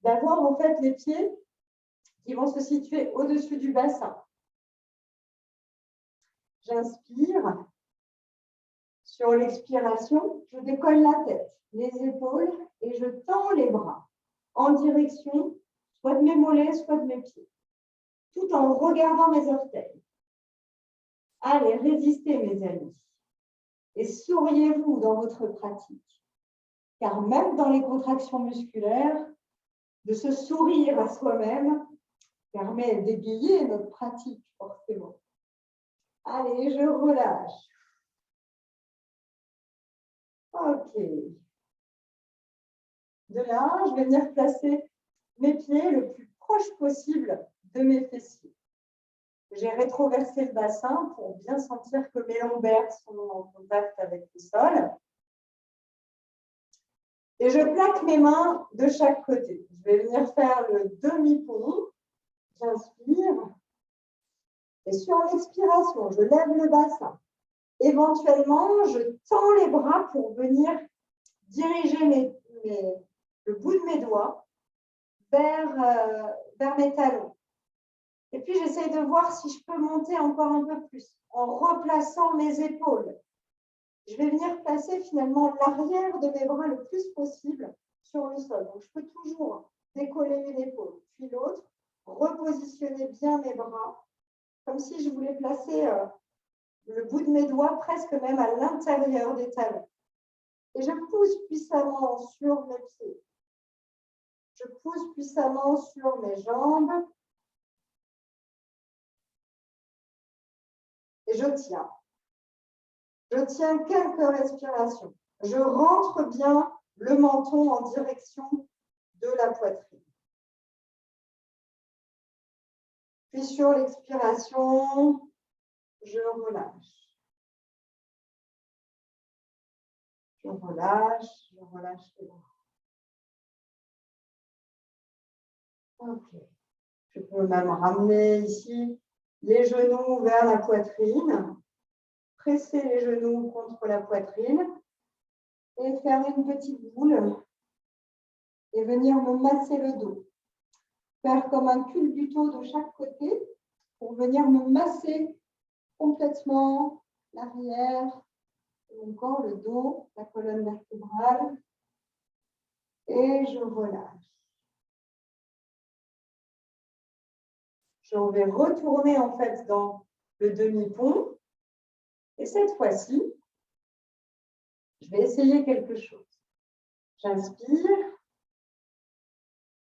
d'avoir en fait les pieds qui vont se situer au-dessus du bassin. J'inspire. Sur l'expiration, je décolle la tête, les épaules et je tends les bras en direction soit de mes mollets, soit de mes pieds, tout en regardant mes orteils. Allez, résistez mes amis et souriez-vous dans votre pratique, car même dans les contractions musculaires, de se sourire à soi-même permet d'égayer notre pratique forcément. Allez, je relâche. Ok. De là, je vais venir placer mes pieds le plus proche possible de mes fessiers. J'ai rétroversé le bassin pour bien sentir que mes lombaires sont en contact avec le sol. Et je plaque mes mains de chaque côté. Je vais venir faire le demi-pont. J'inspire. Et sur l'expiration, je lève le bassin. Éventuellement, je tends les bras pour venir diriger le bout de mes doigts vers mes talons. Et puis, j'essaye de voir si je peux monter encore un peu plus en replaçant mes épaules. Je vais venir placer finalement l'arrière de mes bras le plus possible sur le sol. Donc, je peux toujours décoller une épaule, puis l'autre, repositionner bien mes bras, comme si je voulais placer le bout de mes doigts presque même à l'intérieur des talons. Et je pousse puissamment sur mes pieds. Je pousse puissamment sur mes jambes. Et je tiens. Je tiens quelques respirations. Je rentre bien le menton en direction de la poitrine. Puis sur l'expiration, je relâche. Je relâche les bras. Ok. Je peux même ramener ici les genoux vers la poitrine, presser les genoux contre la poitrine et faire une petite boule et venir me masser le dos. Faire comme un culbuto de chaque côté pour venir me masser complètement l'arrière, encore le dos, la colonne vertébrale et je relâche. Je vais retourner en fait dans le demi-pont et cette fois-ci, je vais essayer quelque chose. J'inspire.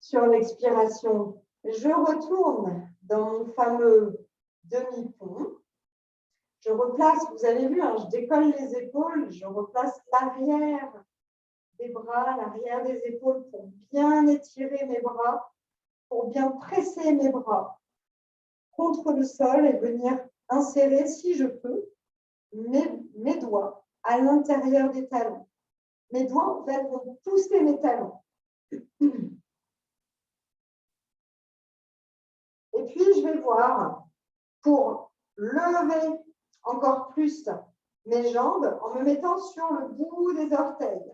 Sur l'expiration, je retourne dans mon fameux demi-pont. Je replace, vous avez vu, hein, je décolle les épaules, je replace l'arrière des bras, l'arrière des épaules pour bien étirer mes bras, pour bien presser mes bras contre le sol et venir insérer, si je peux, mes doigts à l'intérieur des talons. Mes doigts, en fait, vont pousser mes talons. Et puis, je vais voir pour lever encore plus mes jambes en me mettant sur le bout des orteils.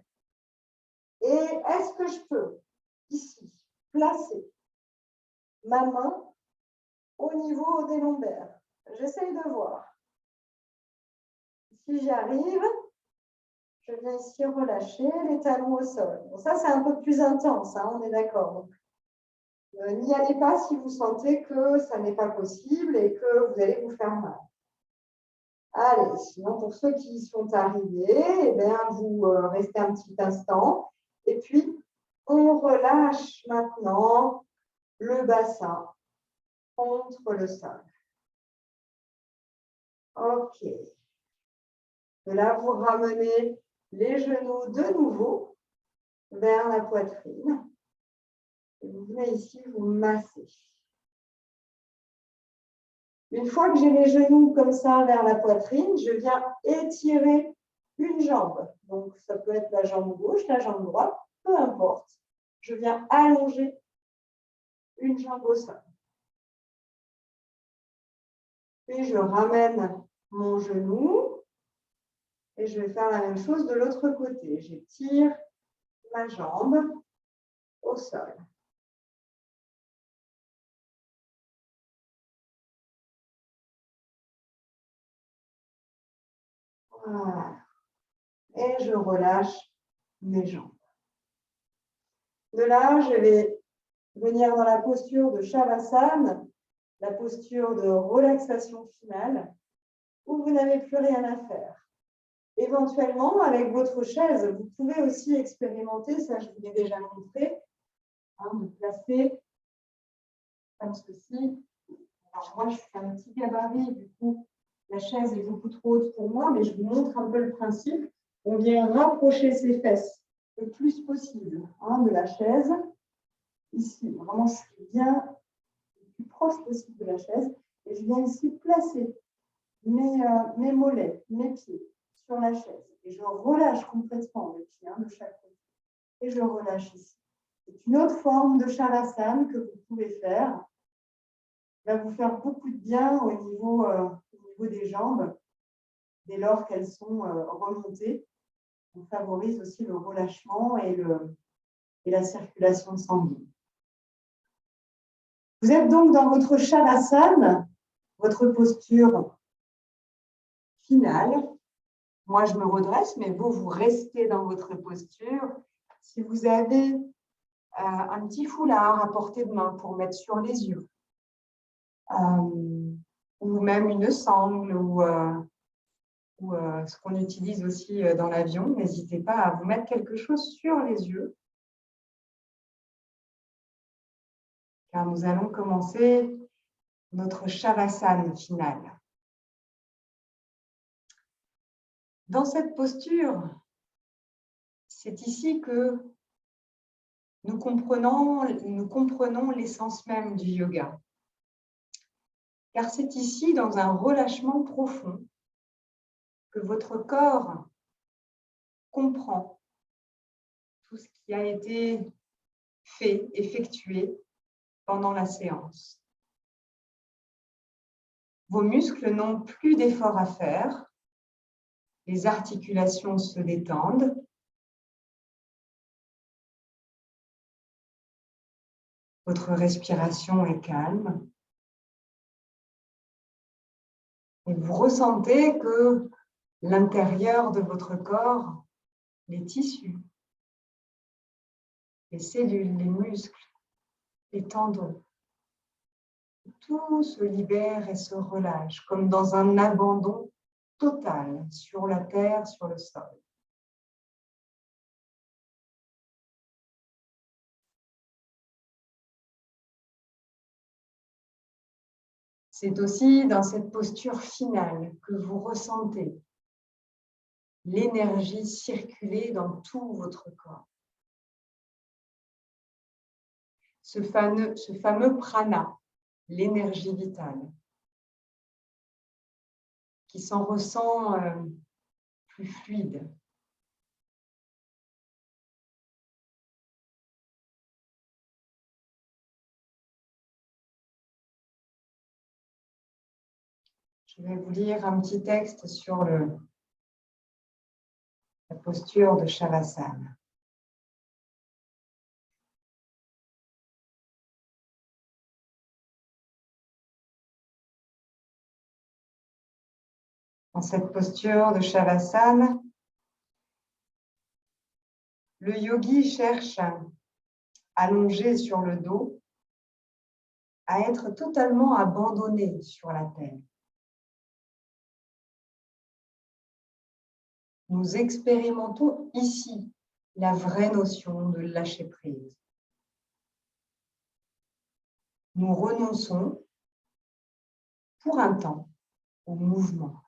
Et est-ce que je peux, ici, placer ma main au niveau des lombaires? J'essaye de voir. Si j'arrive, je viens ici relâcher les talons au sol. Bon, ça, c'est un peu plus intense, hein, on est d'accord. N'y allez pas si vous sentez que ça n'est pas possible et que vous allez vous faire mal. Allez, sinon, pour ceux qui y sont arrivés, eh bien, vous restez un petit instant. Et puis, on relâche maintenant le bassin contre le sol. OK. De là, vous ramenez les genoux de nouveau vers la poitrine. Et vous venez ici vous masser. Une fois que j'ai les genoux comme ça vers la poitrine, je viens étirer une jambe. Donc, ça peut être la jambe gauche, la jambe droite, peu importe. Je viens allonger une jambe au sol. Puis, je ramène mon genou et je vais faire la même chose de l'autre côté. J'étire ma jambe au sol. Voilà. Et je relâche mes jambes. De là, je vais venir dans la posture de Shavasana, la posture de relaxation finale, où vous n'avez plus rien à faire. Éventuellement, avec votre chaise, vous pouvez aussi expérimenter, ça je vous l'ai déjà montré, hein, de placer comme ceci. Alors moi, je suis un petit gabarit, du coup, la chaise est beaucoup trop haute pour moi, mais je vous montre un peu le principe. On vient rapprocher ses fesses le plus possible, hein, de la chaise. Ici, vraiment, je suis bien le plus proche possible de la chaise. Et je viens ici placer mes mollets, mes pieds sur la chaise. Et je relâche complètement mes pieds, hein, de chaque côté. Et je relâche ici. C'est une autre forme de Shavasana que vous pouvez faire. Va vous faire beaucoup de bien au niveau des jambes, dès lors qu'elles sont remontées. On favorise aussi le relâchement et la circulation sanguine. Vous êtes donc dans votre Shavasana, votre posture finale. Moi, je me redresse, mais vous restez dans votre posture. Si vous avez un petit foulard à portée de main pour mettre sur les yeux, ou même une sangle, ou ce qu'on utilise aussi dans l'avion, n'hésitez pas à vous mettre quelque chose sur les yeux. Car nous allons commencer notre Shavasana finale. Dans cette posture, c'est ici que nous comprenons l'essence même du yoga. Car c'est ici, dans un relâchement profond, que votre corps comprend tout ce qui a été fait, effectué pendant la séance. Vos muscles n'ont plus d'efforts à faire, les articulations se détendent, votre respiration est calme, et vous ressentez que l'intérieur de votre corps, les tissus, les cellules, les muscles, les tendons, tout se libère et se relâche, comme dans un abandon total sur la terre, sur le sol. C'est aussi dans cette posture finale que vous ressentez l'énergie circuler dans tout votre corps. Ce fameux prana, l'énergie vitale, qui s'en ressent plus fluide. Je vais vous lire un petit texte sur la posture de Shavasana. Dans cette posture de Shavasana, le yogi cherche, allongé sur le dos, à être totalement abandonné sur la terre. Nous expérimentons ici la vraie notion de lâcher prise. Nous renonçons pour un temps au mouvement.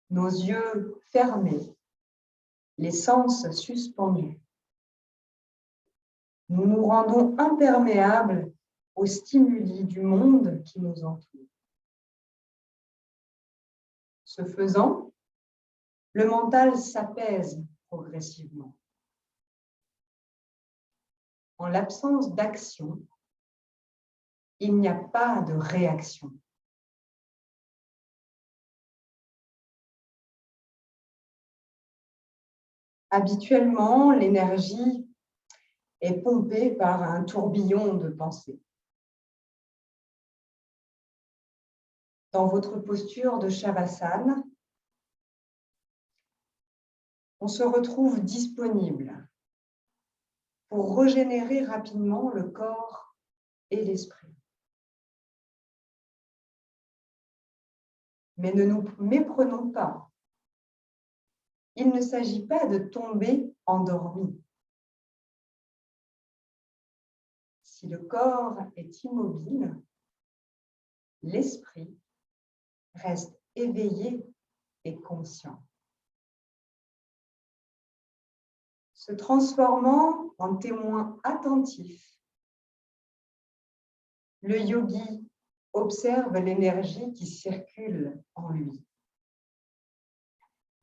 Nos yeux fermés, les sens suspendus. Nous nous rendons imperméables aux stimuli du monde qui nous entoure. Ce faisant, le mental s'apaise progressivement. En l'absence d'action, il n'y a pas de réaction. Habituellement, l'énergie est pompée par un tourbillon de pensées. Dans votre posture de Shavasana, on se retrouve disponible pour régénérer rapidement le corps et l'esprit. Mais ne nous méprenons pas. Il ne s'agit pas de tomber endormi. Si le corps est immobile, l'esprit reste éveillé et conscient. Se transformant en témoin attentif, le yogi observe l'énergie qui circule en lui.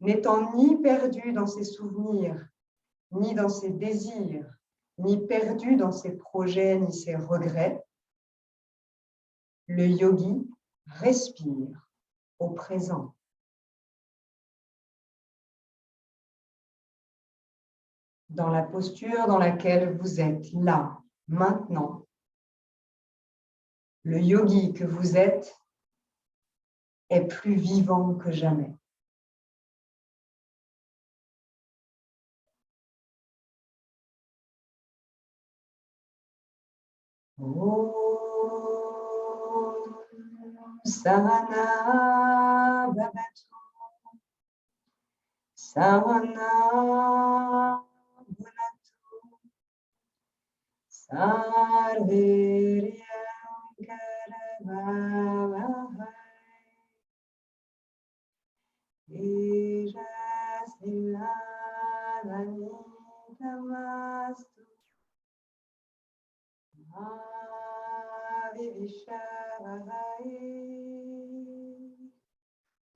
N'étant ni perdu dans ses souvenirs, ni dans ses désirs, ni perdu dans ses projets, ni ses regrets, le yogi respire au présent. Dans la posture dans laquelle vous êtes là, maintenant, le yogi que vous êtes est plus vivant que jamais. Om Sahana Bhavatu Sahana Bhunatu Sarviryan Karavavahai Ijasvinadhanitamastu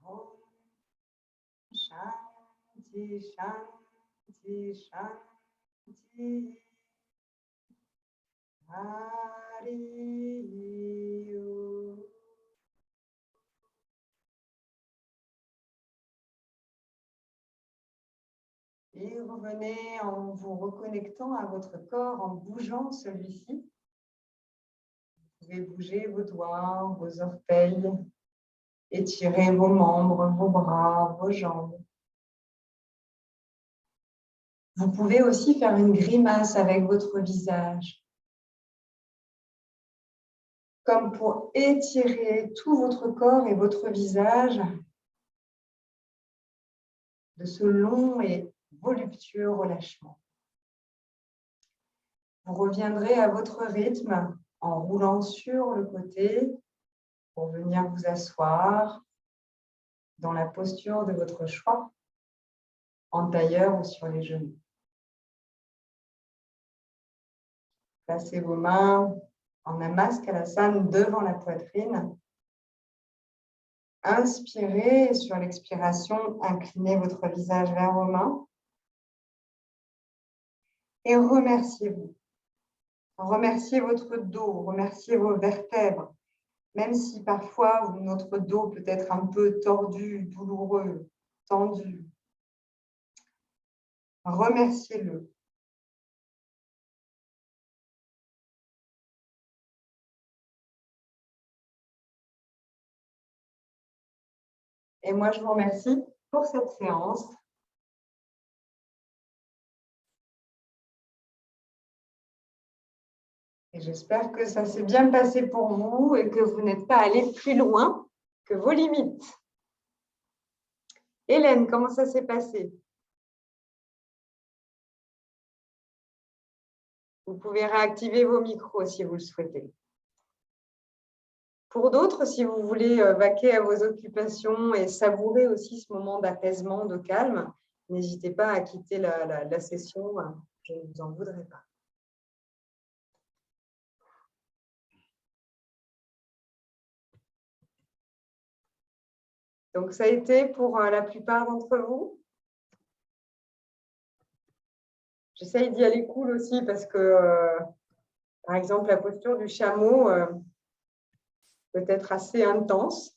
Om Shanti, Shanti, Shanti. Hari Om. Et revenez en vous reconnectant à votre corps, en bougeant celui-ci. Vous pouvez bouger vos doigts, vos orteils, étirer vos membres, vos bras, vos jambes. Vous pouvez aussi faire une grimace avec votre visage, comme pour étirer tout votre corps et votre visage de ce long et voluptueux relâchement. Vous reviendrez à votre rythme en roulant sur le côté pour venir vous asseoir dans la posture de votre choix, en tailleur ou sur les genoux. Placez vos mains en Namaskalasana devant la poitrine. Inspirez et sur l'expiration, inclinez votre visage vers vos mains. Et remerciez-vous. Remerciez votre dos, remerciez vos vertèbres, même si parfois notre dos peut être un peu tordu, douloureux, tendu. Remerciez-le. Et moi, je vous remercie pour cette séance. Et j'espère que ça s'est bien passé pour vous et que vous n'êtes pas allé plus loin que vos limites. Hélène, comment ça s'est passé? Vous pouvez réactiver vos micros si vous le souhaitez. Pour d'autres, si vous voulez vaquer à vos occupations et savourer aussi ce moment d'apaisement, de calme, n'hésitez pas à quitter la session, je ne vous en voudrais pas. Donc, ça a été pour la plupart d'entre vous. J'essaye d'y aller cool aussi parce que, par exemple, la posture du chameau peut être assez intense.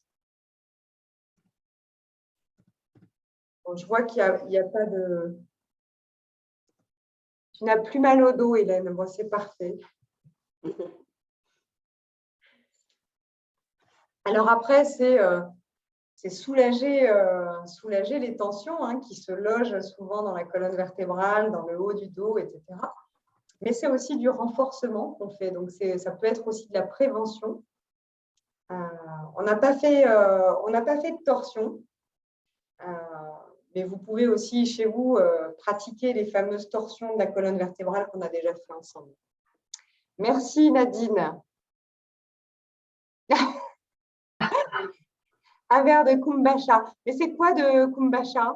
Bon, je vois qu'il n'y a pas de… Tu n'as plus mal au dos, Hélène. Bon, c'est parfait. Alors après, c'est soulager les tensions qui se logent souvent dans la colonne vertébrale, dans le haut du dos, etc. Mais c'est aussi du renforcement qu'on fait. Donc, ça peut être aussi de la prévention. On n'a pas fait de torsion. Mais vous pouvez aussi, chez vous, pratiquer les fameuses torsions de la colonne vertébrale qu'on a déjà fait ensemble. Merci, Nadine. Un verre de Kumbasha. Mais c'est quoi de Kumbasha?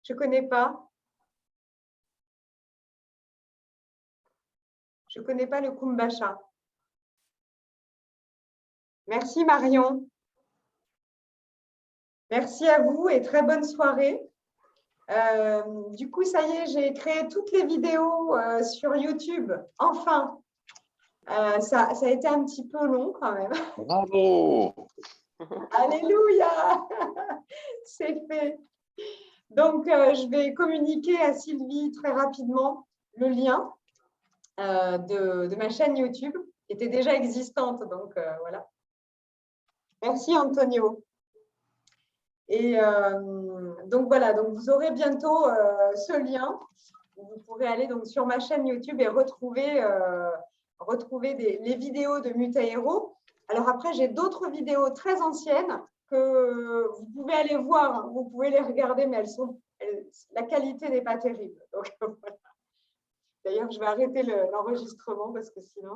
Je ne connais pas. Je ne connais pas le Kumbasha. Merci, Marion. Merci à vous et très bonne soirée. Du coup, ça y est, j'ai créé toutes les vidéos sur YouTube. Enfin, ça a été un petit peu long quand même. Bravo! Alléluia! C'est fait. Donc, je vais communiquer à Sylvie très rapidement le lien de ma chaîne YouTube, qui était déjà existante. Donc, voilà. Merci, Antonio. Et donc, voilà. Donc, vous aurez bientôt ce lien. Vous pourrez aller donc, sur ma chaîne YouTube et retrouver les vidéos de Mutaero. Alors après, j'ai d'autres vidéos très anciennes que vous pouvez aller voir. Vous pouvez les regarder, mais la qualité n'est pas terrible. Donc, voilà. D'ailleurs, je vais arrêter l'enregistrement parce que sinon,